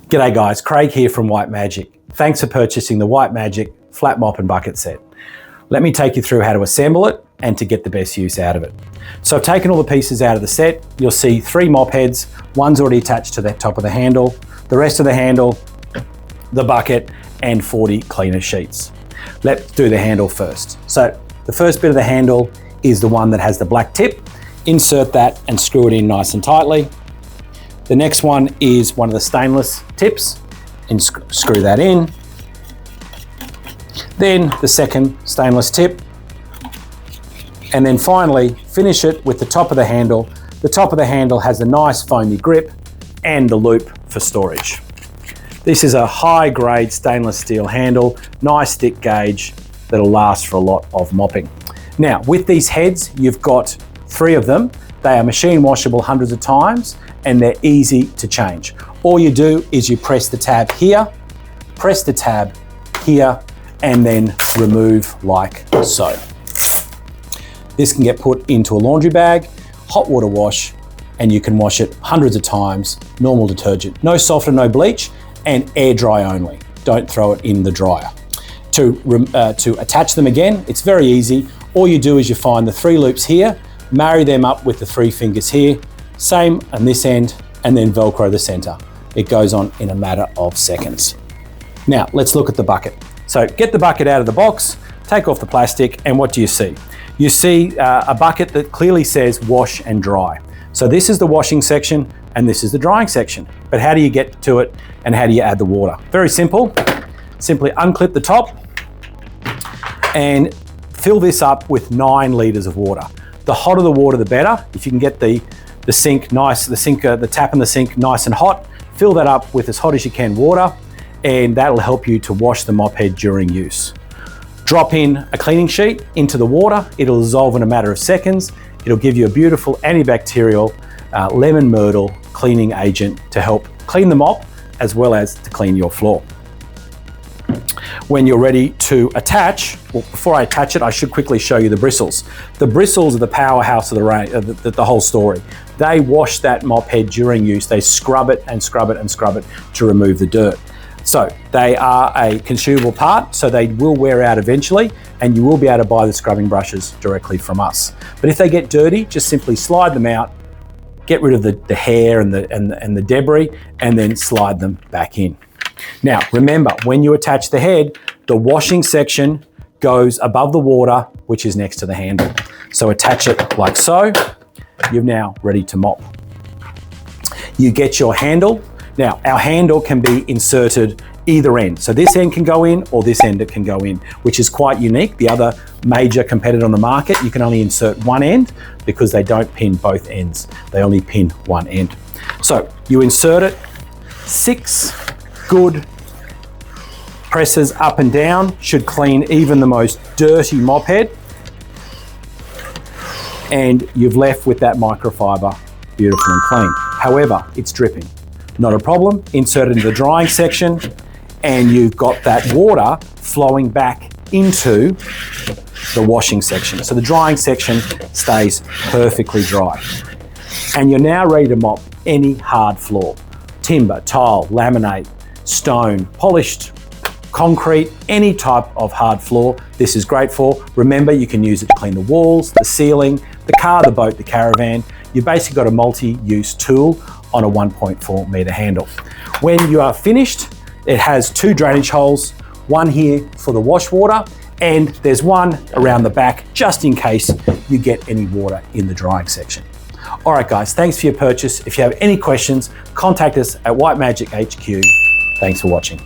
G'day guys, Craig here from White Magic. Thanks for purchasing the White Magic flat mop and bucket set. Let me take you through how to assemble it and to get the best use out of it. So I've taken all the pieces out of the set. You'll see 3 mop heads. One's already attached to the top of the handle, the rest of the handle, the bucket, and 40 cleaner sheets. Let's do the handle first. So the first bit of the handle is the one that has the black tip. Insert that and screw it in nice and tightly. The next one is one of the stainless tips and screw that in. Then the second stainless tip. And then finally finish it with the top of the handle. The top of the handle has a nice foamy grip and the loop for storage. This is a high grade stainless steel handle, nice thick gauge that'll last for a lot of mopping. Now with these heads, you've got 3 of them. They are machine washable hundreds of times and they're easy to change. All you do is you press the tab here, press the tab here, and then remove like so. This can get put into a laundry bag, hot water wash, and you can wash it hundreds of times, normal detergent. No softener, no bleach, and air dry only. Don't throw it in the dryer. To attach them again, it's very easy. All you do is you find the 3 loops here, marry them up with the 3 fingers here, same on this end, and then Velcro the center. It goes on in a matter of seconds. Now, let's look at the bucket. So get the bucket out of the box, take off the plastic, and what do you see? You see a bucket that clearly says wash and dry. So this is the washing section, and this is the drying section. But how do you get to it, and how do you add the water? Very simple. Simply unclip the top and fill this up with 9 liters of water. The hotter the water, the better. If you can get the sink nice, the tap in the sink nice and hot, fill that up with as hot as you can water, and that'll help you to wash the mop head during use. Drop in a cleaning sheet into the water. It'll dissolve in a matter of seconds. It'll give you a beautiful antibacterial lemon myrtle cleaning agent to help clean the mop as well as to clean your floor. When you're ready to attach, well, before I attach it, I should quickly show you the bristles. The bristles are the powerhouse of the whole story. They wash that mop head during use. They scrub it and scrub it and scrub it to remove the dirt. So they are a consumable part, so they will wear out eventually, and you will be able to buy the scrubbing brushes directly from us. But if they get dirty, just simply slide them out, get rid of the hair and the debris, and then slide them back in. Now, remember, when you attach the head, the washing section goes above the water, which is next to the handle. So attach it like so. You're now ready to mop. You get your handle. Now, our handle can be inserted either end. So this end can go in or this end it can go in, which is quite unique. The other major competitor on the market, you can only insert one end because they don't pin both ends. They only pin one end. So you insert it, 6 good presses up and down should clean even the most dirty mop head. And you've left with that microfiber beautiful and clean. However, it's dripping. Not a problem. Insert it into the drying section and you've got that water flowing back into the washing section. So the drying section stays perfectly dry. And you're now ready to mop any hard floor. Timber, tile, laminate, stone, polished concrete, any type of hard floor. This is great for. Remember, you can use it to clean the walls, the ceiling, the car, the boat, the caravan. You've basically got a multi-use tool on a 1.4 meter handle. When you are finished, it has 2 drainage holes, one here for the wash water, and there's one around the back just in case you get any water in the drying section. All right, guys, thanks for your purchase. If you have any questions, contact us at White Magic HQ. Thanks for watching.